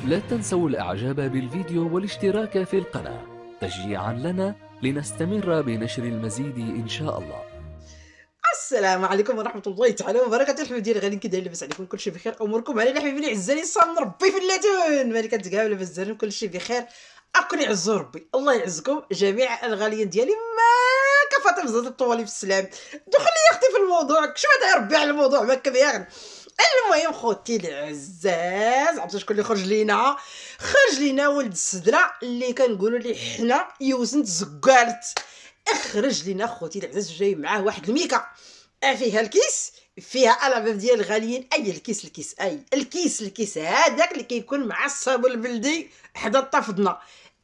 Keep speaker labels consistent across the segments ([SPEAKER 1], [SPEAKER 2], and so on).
[SPEAKER 1] لا تنسوا الإعجاب بالفيديو والاشتراك في القناة تشجيعا لنا لنستمر بنشر المزيد إن شاء الله.
[SPEAKER 2] السلام عليكم ورحمة الله تعالى وبركاته. الحمد ديالي غادي كي داير لاباس عليكم كلشي بخير، اموركم علينا حبيبي عزاني صام ربي في اللاتون مالك كتقابل لاباس دارين كلشي بخير. اكون يعزو ربي الله يعزكم جميع الغاليين ديالي ما كفاطمه زاد الطوالي في السلام. دخل لي اختي في الموضوع شو داير ربي على الموضوع ما كبير. المهم خوتي العزاز عرفتوا شكون اللي خرج لينا ولد السدره اللي كنقولوا ليه حنا يوزن زكارت. اخرج لينا خوتي العزاز جاي معاه واحد الميكا فيها الكيس فيها الاباب ديال الغاليين. اي الكيس هذاك اللي كيكون مع الصابون البلدي حدا الطفدنا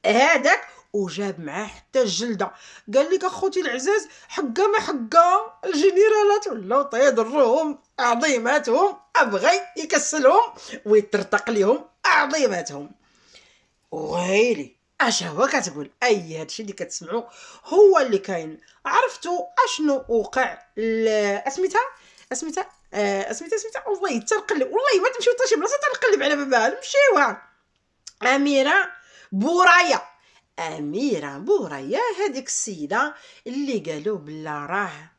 [SPEAKER 2] هذاك، وجاب معاه حتى الجلده. قال لك اخوتي العزاز حقا ما حقا الجنرالات ولاو تيضروهم عظيماتهم، ابغي يكسلهم ويطرطق لهم عظيماتهم. ويلي اش هو كتقول اي هادشي اللي كتسمعوا هو اللي كاين. عرفتوا اشنو وقع اسميتها والله تنقلب، والله ما تمشيو حتى شي بلاصه تنقلب على باباها نمشيوها. اميره بورايه هذيك السيده اللي قالوا بلا راه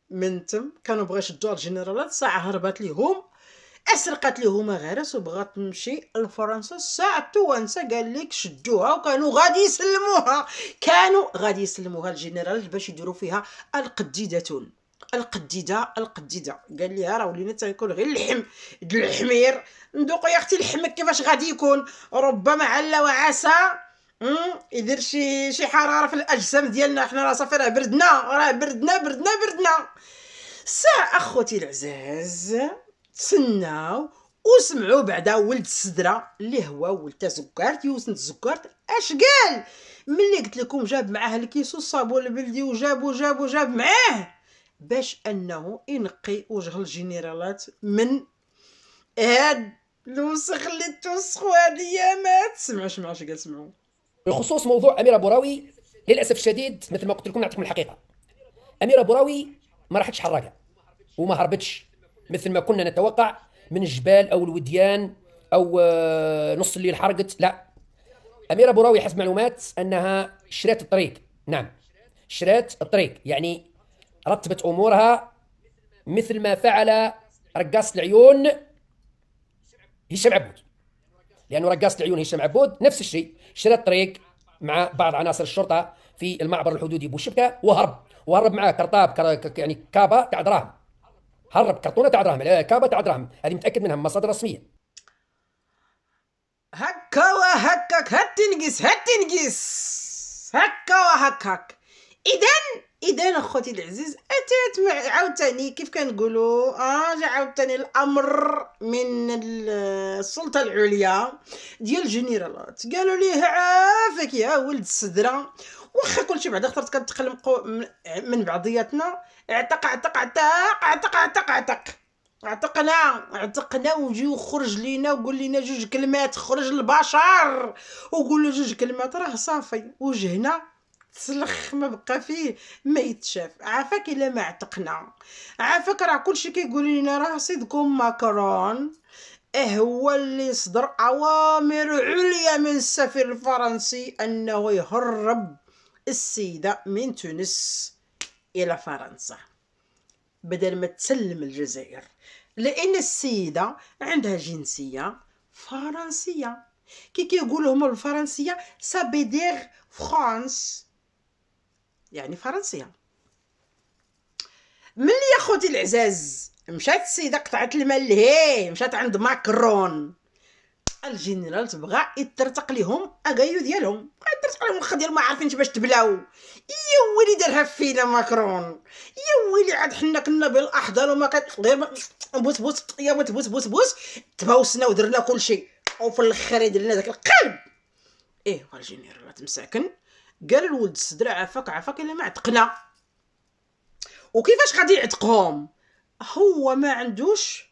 [SPEAKER 2] من تم كانوا بغاو يشدوا الجنرالات، ساعه هربات ليهم اسرقت لهم غرس وبغات تمشي لفرنسا. الساعه التوانسه قال لك شدوها وكانوا غادي يسلموها الجنرال باش يديروا فيها القديده. قال لها راه ولينا تاكل غير اللحم ديال الحمير. ندوقوا يا اختي لحمك كيفاش غادي يكون، ربما عل وعسى يدير شي حراره في الاجسام ديالنا. حنا راه صافي راه بردنا. ساعه اخوتي العزاز تسناو وسمعوا بعدا ولد السدره اللي هو ولد زكارت يوسن الزكارت اش قال. ملي قلت لكم جاب معاه الكيس والصابون البلدي وجاب معاه باش انه ينقي وجه الجنرالات من هاد الوسخ اللي توسخوا هاد الايامات. سمعوا اش قال، سمعوا.
[SPEAKER 3] بخصوص موضوع أميرة بوراوي، للأسف الشديد مثل ما قلت لكم نعطيكم الحقيقة، أميرة بوراوي ما راحتش حراقة وما هربتش مثل ما كنا نتوقع من الجبال أو الوديان أو نص الليل حرقت. لا، أميرة بوراوي حسب معلومات أنها شرات الطريق. نعم، شرات الطريق، يعني رتبت أمورها مثل ما فعل رقاصة العيون هشام عبود، لأنه رقاصة العيون هشام عبود نفس الشيء، شرى الطريق مع بعض عناصر الشرطة في المعبر الحدودي بوشبكة وهرب معاه كرطاب يعني كابا تاع دراهم، هرب كرتونة تاع دراهم، كابا تاع دراهم، هذه متأكد منها من مصادر رسمية.
[SPEAKER 2] هكا وهكاك هكا وهكاك. اذا اخوتي العزيز اتات عاوتاني كيف كنقولوا جا عاوتاني الامر من السلطه العليا ديال الجنرالات. قالوا ليه عافاك يا ولد السدره، واخا كلشي بعدا خطرت كتقلمقوا من بعضياتنا. اعتقنا وجي وخرج لينا وقول لنا جوج كلمات، خرج البشر وقول له جوج كلمات راه صافي وجهنا تسلخ ما بقى فيه ما يتشاف. عافاك الا ما اعتقنا، عافاك راه كلشي كيقول لنا راه سيدكم ماكرون هو اللي صدر اوامر عليا من السفير الفرنسي انه يهرب السيده من تونس الى فرنسا بدل ما تسلم الجزائر، لان السيده عندها جنسيه فرنسيه. كي كيقولوا هما بالفرنسيه سابيدير فرانس يعني فرنسيه. ملي يا خوتي العزاز مشات السيده قطعت المال لهيه مشات عند ماكرون، الجنرال تبغى يترتق لهم اكايو ديالهم، يترتق لهم الخ ديالهم ما عارفينش باش تبلاو. يا ويلي دارها فينا ماكرون، يا ويلي عاد حنا كنا بالاحضان وما كان غير بوس يا بوس تباوسنا ودرنا كلشي، وفي الاخر درنا داك القلب. ايه الجنرال مساكن قال الولد السدره عافاك الا ما عتقنا. وكيفاش غادي يعتقهم؟ هو ما عندوش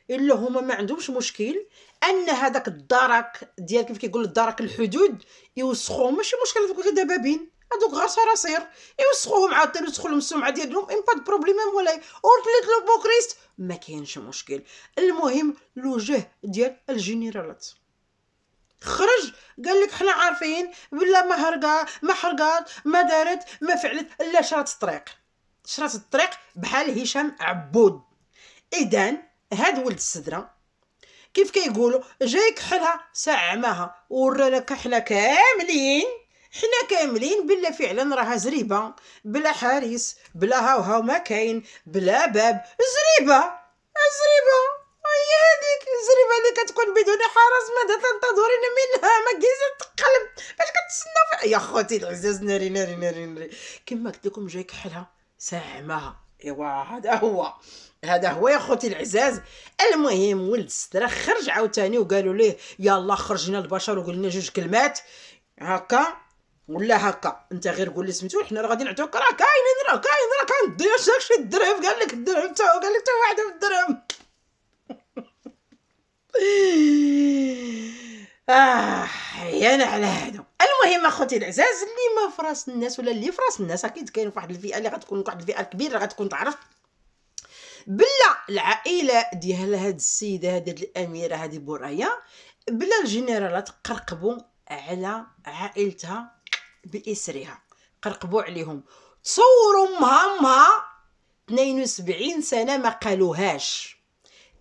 [SPEAKER 2] الا هما ما عندهمش مشكل ان هذاك الدرك ديال كيف كيقول الدرك الحدود يوسخوه، ماشي مشكل غير دبابين هادوك غير صراصير يوسخوهم عاوتاني يوسخوا لهم السمعه ديالهم ان با دو بروبليم مولاي. اورتليت لو بوكريست ما كاينش مشكل. المهم الوجه ديال الجنرالات خرج قال لك حنا عارفين بلا ما حرقات ما دارت ما فعلت لا شرات الطريق بحال هشام عبود. اذا هاد ولد السدره كيف كيقولوا جاي كحلها سعمها ورانا حنا كاملين بلا فعلا راها زريبه بلا حارس بلا هاو ما كاين بلا باب زريبه هي هذيك الزريبه اللي كتكون بدون حرس ماذا تنتظرين منها ما جيزه تقلب باش كتسناو يا خوتي العزاز. ناري كما قلت لكم جاي كحلها ساعمها. ايوا هذا هو يا خوتي العزاز. المهم ولد السدره خرج عاوتاني وقالوا ليه يلا خرجنا البشر وقلنا جوج كلمات هكا ولا هكا انت غير قول لي سميتو حنا راه غادي نعطيوك راه كاين كندير داكشي الدرهم قال لك الدرهم قال لك حتى واحد بالدرهم. يانا على هادو. المهم اخوتي العزاز اللي ما فراس الناس ولا اللي فراس الناس اكيد كاين واحد الفئه اللي غتكون واحد الفئه كبيره غتكون تعرف بلا العائله ديال هاد السيده هاد الاميره هادي بورايا بلا الجنرالات قرقبوا على عائلتها باسرها قرقبوا عليهم. تصوروا امها 72 سنه ما قالوهاش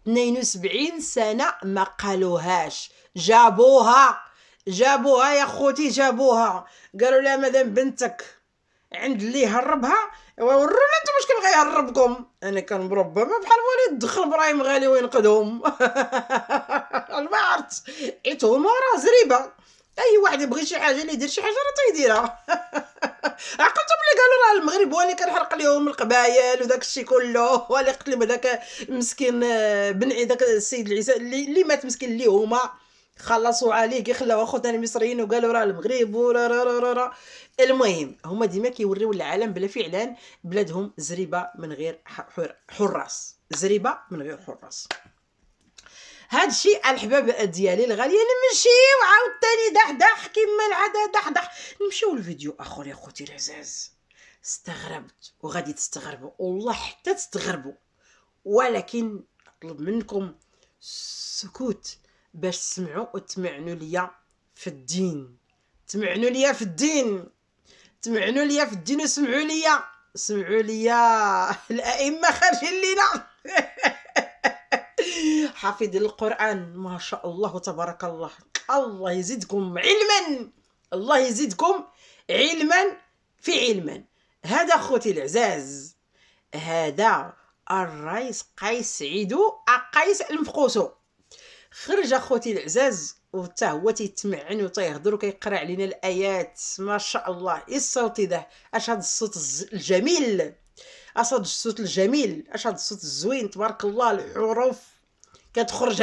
[SPEAKER 2] 72 سنه ما قالوهاش. جابوها يا خوتي جابوها قالوا لها مادام بنتك عند اللي يهربها ورونا انتم واش كان غيهربكم. انا كان مربى ما بحال وليد دخل ابراهيم غالي وينقذهم. ما عرفت عيتهم راه زريبه اي واحد يبغي شي حاجه اللي يدير شي حاجه راه تيديرها. عقلتم اللي قالوا راه المغرب هو اللي كنحرق لهم القبايل وداك الشيء كله هو اللي قتل هذاك مسكين بن داك السيد العيسى اللي مات مسكين اللي هما خلصوا عليه كيخلاو اخوتنا المصريين وقالوا راه المغرب ورا. المهم هما ديما كيوريو العالم بلا فعلا بلادهم زريبه من غير حراس زريبه من غير حراس. هاد الشيء الحباب ديالي الغاليه نمشيو عاوتاني دحدح كيما العاده دحدح نمشيو للفيديو اخر يا خوتي العزاز. استغربت وغادي تستغربوا والله حتى تستغربوا ولكن اطلب منكم السكوت باش تسمعوا وتمعنوا ليا في الدين وسمعوا ليا الائمه خارجين لينا. حافظ القرآن ما شاء الله تبارك الله. الله يزيدكم علما في علما. هذا اخوتي العزاز هذا الرئيس قيس سعيدو قيس المفقوسو خرج اخوتي العزاز وتا هو تيتمعن وتيهضر وكيقرا علينا الايات ما شاء الله. ايه الصوت ده اش هذا الصوت الجميل اش هذا الصوت الزوين تبارك الله. الحروف كتخرج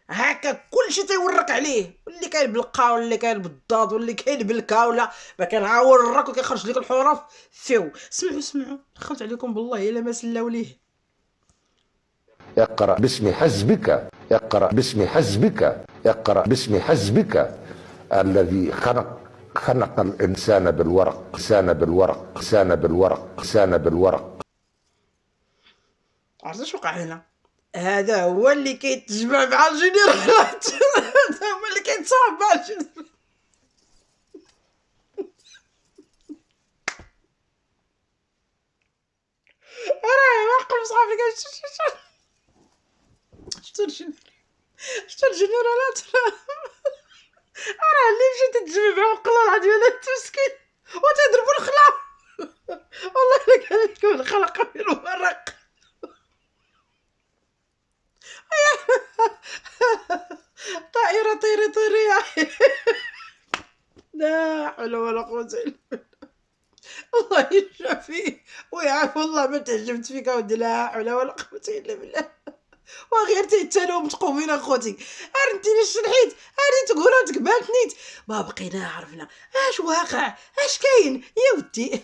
[SPEAKER 2] هكاك كلشي تيورك عليه واللي كاين بالقاف واللي كاين بالضاد واللي كاين بالكا ولا ما كنعاورك وكيخرج لك الحروف فيو. سمعوا دخلت عليكم بالله الا ما سلاو ليه.
[SPEAKER 4] اقرأ باسم حزبك الذي خلق الإنسان بالورق.
[SPEAKER 2] عرفت شنو وقع هنا؟ هذا هو اللي كيتجمع مع الجنرالات. هذا هو اللي كيتصاحب مع الجنرالات. راه واقف صحابي شتو الجنرالات راه اللي مشى تتجمع معهم قلال عاد ولات مسكين وتضربوا الخلا. والله الا قال لكم الخلق في الورق. طائرة طيري يا لا حول ولا قوة الا بالله. الله يشافيه ويعافو. والله ما تعجبت فيك اودي لا حول ولا قوة الا بالله. وغير تيتالو متقومين اخوتي ارنتيني الشلحيت هادي تقولوا تقبلت نيت ما بقينا عرفنا اش واقع اش كاين يا ودي.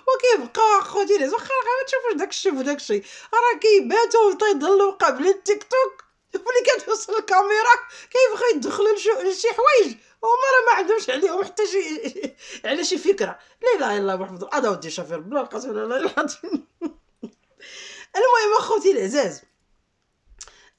[SPEAKER 2] وكيبقاو اخوتي واخا ما تشوفوش داك الشيء وداك الشيء راه كيباتوا تيضلوا قبل التيك توك ملي كتوصل الكاميرا كيبغيو يدخلوا لشي حوايج هما راه ما عندهمش عليهم حتى شي على شي فكره. لا اله الا الله محمد هذا ودي شافير بلا القسم بالله العظيم. المهم اخوتي العزاز،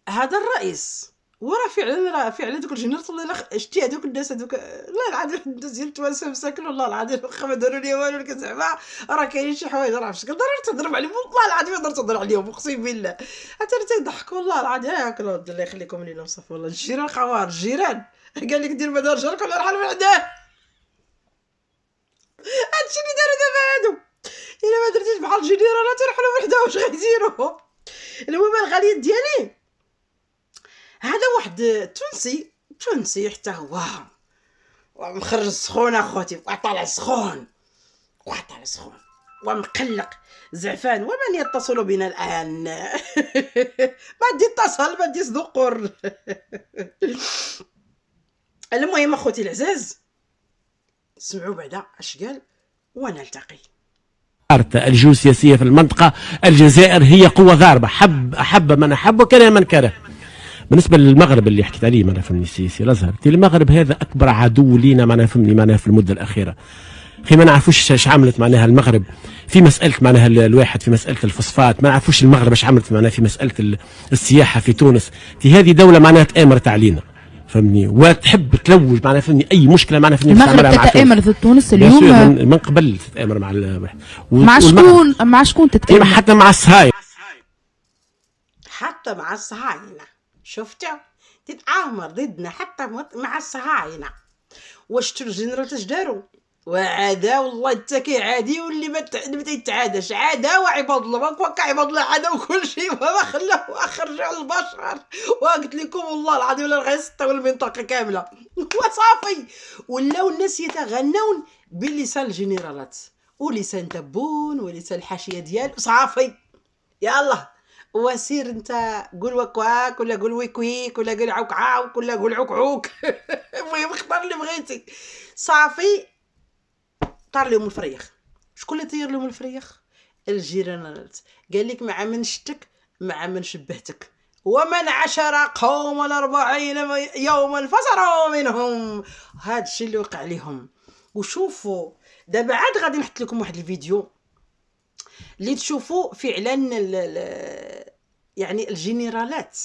[SPEAKER 2] هذا الرئيس وراه فعلا دوك الجنرات الله شتي هذوك الناس هذوك لا العظيم الناس ديال التوانسه مساكن والله العظيم واخا ما داروا لي والو ولكن زعما راه كاينين شي حوايج راه فاش ضروري تهضر عليهم والله العظيم نقدر تهضر عليهم اقسم بالله حتى تيضحكوا والله العظيم. هاك الله يخليكم لينا وصافي والله. الجيران خوار الجيران قال لك دير مدار جارك ولا رحل من عنداه. هادشي اللي داروا دابا هادو الا ما درتيش بحال الجنرال تيرحلوا من عندها واش غيديروا. المهم الغاليات ديالي هذا واحد تونسي حتى هو مخرج سخون اخوتي طالع سخون ومقلق زعفان. ومن يتصل بنا الان؟ ما دي اتصل ما دي صدقور. المهم اخوتي العزاز سمعوا بعدا اش قال ونلتقي.
[SPEAKER 5] الجيوسياسية في المنطقة، الجزائر هي قوة ضاربة، أحب من أحب وكره من كره. بالنسبة للمغرب اللي حكيت عليه معناها فهمني السيسي الأزهر، المغرب هذا أكبر عدو لينا معناها فهمني معناها في المدة الأخيرة. أخي ما نعرفوش اش عملت معناها المغرب في مسألة معناها الواحد في مسألة الفوسفات، ما نعرفوش المغرب اش عملت معناها في مسألة السياحة في تونس. هذه دولة معناها تآمرت علينا فهمني وتحب تلوج معناها فهمني اي مشكله معناها فهمني
[SPEAKER 6] المغرب تتآمر ضد تونس اليوم
[SPEAKER 5] من قبل تتآمر
[SPEAKER 6] مع شكون تتآمر؟
[SPEAKER 5] حتى مع الصهاينه
[SPEAKER 2] شفتوا تتآمر ضدنا حتى مع الصهاينه. واش شفتوا الجنرال اش داروا؟ وعادا والله التكي عادي واللي ما يتعاداش عادا وعباد الله وكا عباد الله عادا وكل شيء وما خلاو خرجوا البشر. وقلت لكم والله العظيم ولا غيسطيو المنطقه كامله وصافي. ولاو الناس يتغنون بلسان الجنرالات ولسان تبون ولسان الحاشيه ديال صافي. يلا وسير انت قول وكواك ولا قول ويكويك ولا قول عوك عاوك ولا قول عوك عوك. المهم اختار اللي بغيتي صافي. طار لهم الفريخ. شكون اللي طير لهم الفريخ؟ الجيرانات. قال لك مع من شتك مع من شبهتك ومن عشر قوما 40 يوما فصروا منهم. هذا الشيء اللي وقع لهم. وشوفوا دابا عاد غادي نحط لكم واحد الفيديو اللي تشوفوا فعلا يعني الجنرالات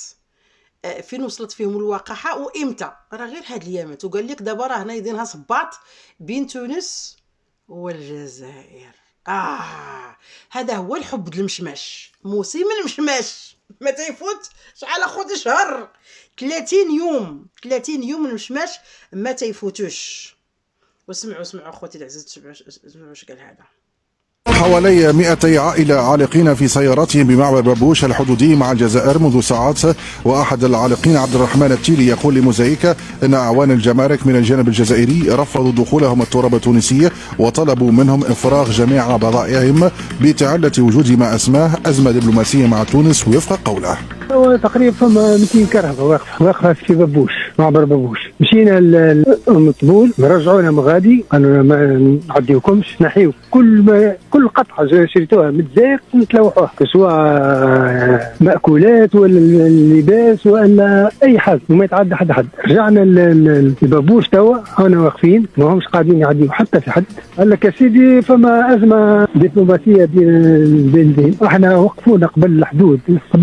[SPEAKER 2] فين وصلت فيهم الوقاحه وامتى. راه غير هاد الايامات وقال لك دابا راه هنا يدينها صباط بين تونس والجزائر. هذا هو الحب المشماش. موسم المشماش ما تيفوت شحال اخوتي شهر 30 يوم المشماش ما تيفوتوش. واسمعوا اخوتي العزاز اسمعوا واش قال هذا.
[SPEAKER 7] حوالي 200 عائلة عالقين في سياراتهم بمعبر بابوش الحدودي مع الجزائر منذ ساعات. وأحد العالقين عبد الرحمن التيلي يقول لموزايك أن أعوان الجمارك من الجانب الجزائري رفضوا دخولهم التراب التونسي وطلبوا منهم إفراغ جميع بضائعهم بتعلة وجود ما أسماه أزمة دبلوماسية مع تونس وفق قوله.
[SPEAKER 8] تقريبا فما 200 كرهبة واقفة في بابوش معبر بابوش. مشينا للمطبول رجعونا من غادي قالوا ما نعديوكمش نحيو كل قطعة شريتوها متزايق نتلوحوها سواء مأكولات ولا اللباس ولا أي حاجة وما يتعدى حد. رجعنا لبابوش توا هنا واقفين ما همش قاعدين يعديو حتى في حد. قال لك يا سيدي فما أزمة دبلوماسية بين البلدين. احنا وقفونا قبل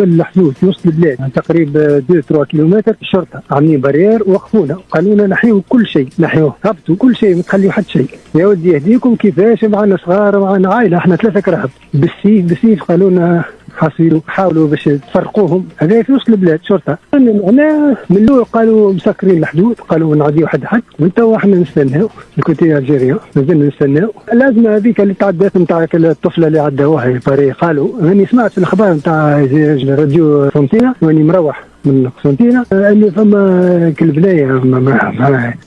[SPEAKER 8] الحدود في وسط البلاد تقريبا 2-3 كيلومتر. الشرطة عاملين برير وقفونا قالوا لنا نحيو كل شيء هبطوا كل شيء ما تخليو حد شيء. يا ودي يهديكم كيفاش معنا صغار معنا عائلة احنا 3 كراهب بالسيف قالوا لنا حاولوا باش تفرقوهم. هذا في وسط البلاد شرطة. هنا من الاول قالوا مسكرين الحدود قالوا نعديو حد وتوا احنا نستناو الكوتي الجيريا مازلنا نستناو. الازمه هذيك اللي تعدات نتاع الطفله اللي عداوها قالوا راني سمعت في الاخبار نتاع راديو فونتينا واني مروح من قسنطينة اللي فما كالبناية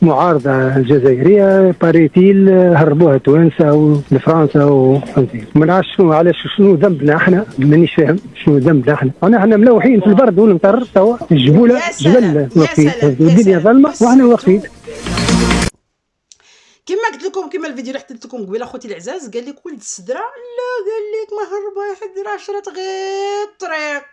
[SPEAKER 8] معارضة الجزائرية باريتيل هربوها توانسة لفرنسا وفرنسا. ما نعرفش شنو ذنبنا احنا مانيش فاهم شنو ذنبنا احنا ملوحين في البرد والمطر توا الجبولة جبل واقفين الدنيا ظلمة واحنا واقفين.
[SPEAKER 2] كما قلت لكم كما الفيديو اللي حطيت لكم قبيله اخوتي العزاز قال لك ولد السدره لا قال لك ما هربا يحد 10 غير الطريق.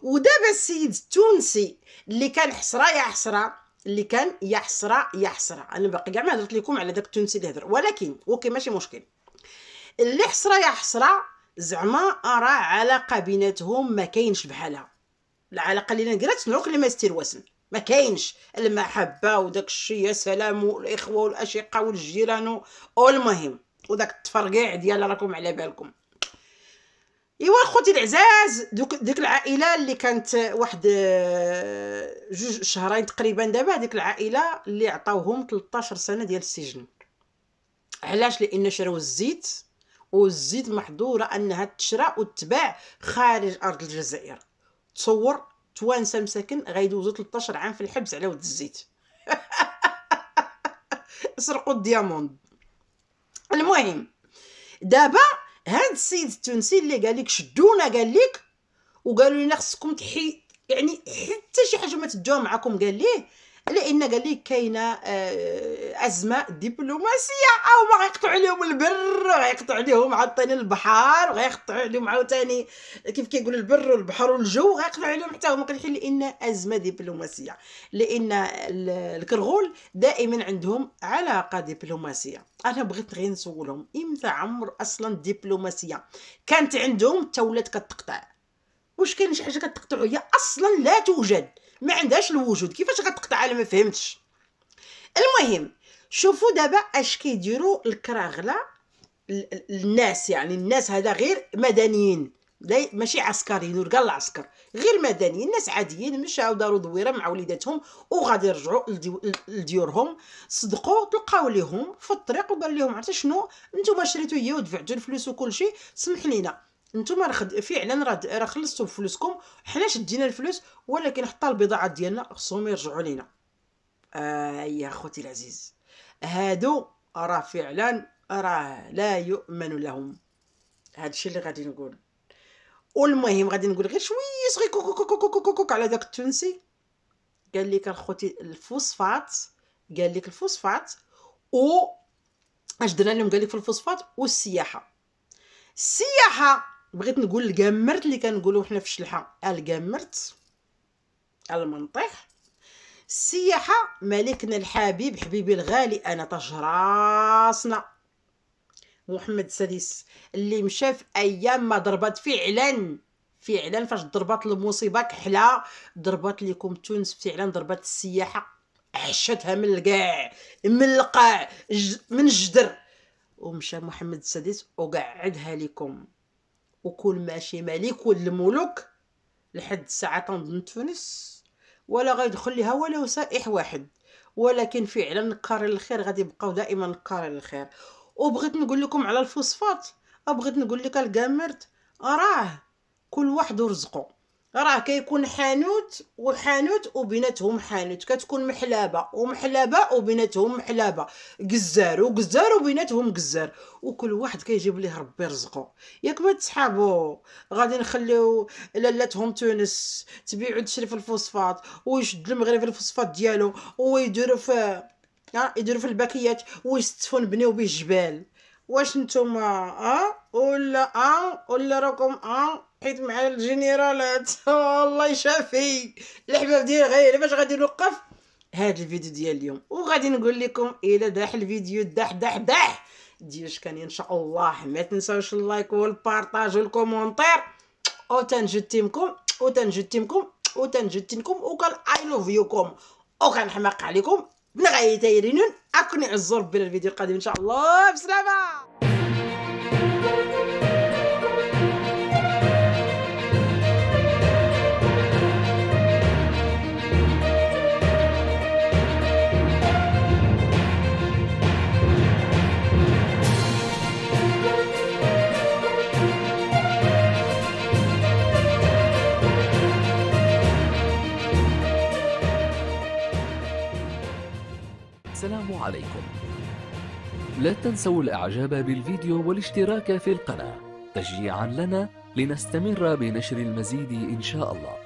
[SPEAKER 2] ودابا السيد التونسي اللي كان حسره يا حسره، اللي كان يا حسره يا حسره، انا باقي كاع ما هضرت لكم على داك التونسي اللي هضر، ولكن اوكي ماشي مشكل. اللي حسره يا حسره زعما راه علاقه بيناتهم ما كاينش بحالها. العلاقه اللي نقرات نروك اللي ما يستيروسن، ما كاينش المحبه وداك الشيء، يا سلام، والاخوه والاشقاء والجيران والمهم وداك التفرقيع ديال راكم على بالكم. ايوا خوتي العزاز، ديك العائله اللي كانت واحد 2 شهرين تقريبا دابا، هذيك العائله اللي عطاوهم 13 سنه ديال السجن. علاش؟ لان شراو الزيت، والزيت محظوره انها تشرى وتباع خارج ارض الجزائر. تصور توانسه مساكن غيدوزو 13 عام في الحبس على ود الزيت. سرقوا الدياموند. المهم دابا هاد السيد التونسي اللي قال لك شدونا، قال لك وقالوا لنا خصكم يعني حتى شي حاجه ما تدوها معكم، قال ليه لان قال لك كاينه ازمه دبلوماسيه، او ما غيقطعوا عليهم البر وغيقطعوا عليهم عاوتاني البحر وغيقطعوا عليهم عاوتاني كيف كيقولوا البر والبحر والجو، غيقطعوا عليهم حتى هما كنحل، لان ازمه دبلوماسيه، لان الكرغول دائما عندهم علاقه دبلوماسيه. انا بغيت غير نسولهم امتى عمر اصلا الدبلوماسيه كانت عندهم حتى ولات كتقطع؟ واش كاين شي حاجه كتقطعوا هي اصلا لا توجد، ما عندهاش الوجود، كيفاش غتقطع؟ انا ما فهمتش. المهم شوفوا دابا اش كيديروا الكراغله الناس، يعني الناس هذا غير مدنيين، ماشي عسكريين ولا العسكر، غير مدنيين، ناس عاديين مشاو داروا دويره مع وليداتهم وغادي يرجعوا لديورهم، صدقوا تلقاو ليهم في الطريق وقال لهم عرفتوا شنو، نتوما شريتو هي ودفعتوا الفلوس وكل شيء، سمح لينا نتوما فعلا راه خلصتوا بفلوسكم، حنا شدينا الفلوس، ولكن حتى البضاعه ديالنا خصهم يرجعوا لينا. يا خوتي العزيز، هادو راه فعلا راه لا يؤمن لهم. هادشي اللي غادي نقول. والمهم غادي نقول غير شويه صغير كوك على داك التونسي. قال لك الخوتي الفوسفات، قال لك الفوسفات و اش درنا لهم؟ قال لك في الفوسفات والسياحه. السياحه بغيت نقول الكامرت اللي كنقولوا حنا في الشلحه، الكامرت المنطح. السياحه ملكنا الحبيب حبيبي الغالي انا طاج راسنا محمد السادس، اللي مشى في ايام ما ضربت فعلا فاش ضربت المصيبه كحله، ضربت لكم تونس فعلا، ضربت السياحه عشتها من القاع، من القاع، من الجدر، ومشى محمد السادس وقعدها لكم. وكل ماشي ملك والملوك لحد الساعه تنظن تونس ولا غيدخل لها ولا سائح واحد، ولكن فعلا نكار الخير غادي يبقاو دائما نكار الخير. وبغيت نقول لكم على الفوسفات، بغيت نقول لك الكامرت راه كل واحد ورزقه، راه كيكون حانوت وحانوت وبيناتهم حانوت، كتكون محلابه ومحلابه وبيناتهم محلابه، قزار وقزار وبيناتهم قزار، وكل واحد كيجيب ليه ربي رزقه. ياك ما تسحابوا غادي نخليو لالاتهم تونس تبيعوا تشري في الفوسفات ويشد المغرب في الفوسفات ديالو ويديروا في يديروا في الباكيات ويستفوا نبنيو به الجبال. واش نتوما ولا راكم حيت مع الجنرالات والله يشافي الحباب ديال غير باش غادي نوقف هذا الفيديو ديال اليوم، وغادي نقول لكم الى داح الفيديو داح ديالش كان ان شاء الله. ما تنساوش اللايك والبارطاج والكومونتير، وتنجتمكم وكان اي لوف يوكم، وكان حماق عليكم بنغاية تايرينون. اكوني عزور بلا الفيديو القادم ان شاء الله. بسلامه.
[SPEAKER 1] السلام عليكم. لا تنسوا الاعجاب بالفيديو والاشتراك في القناة تشجيعا لنا لنستمر بنشر المزيد ان شاء الله.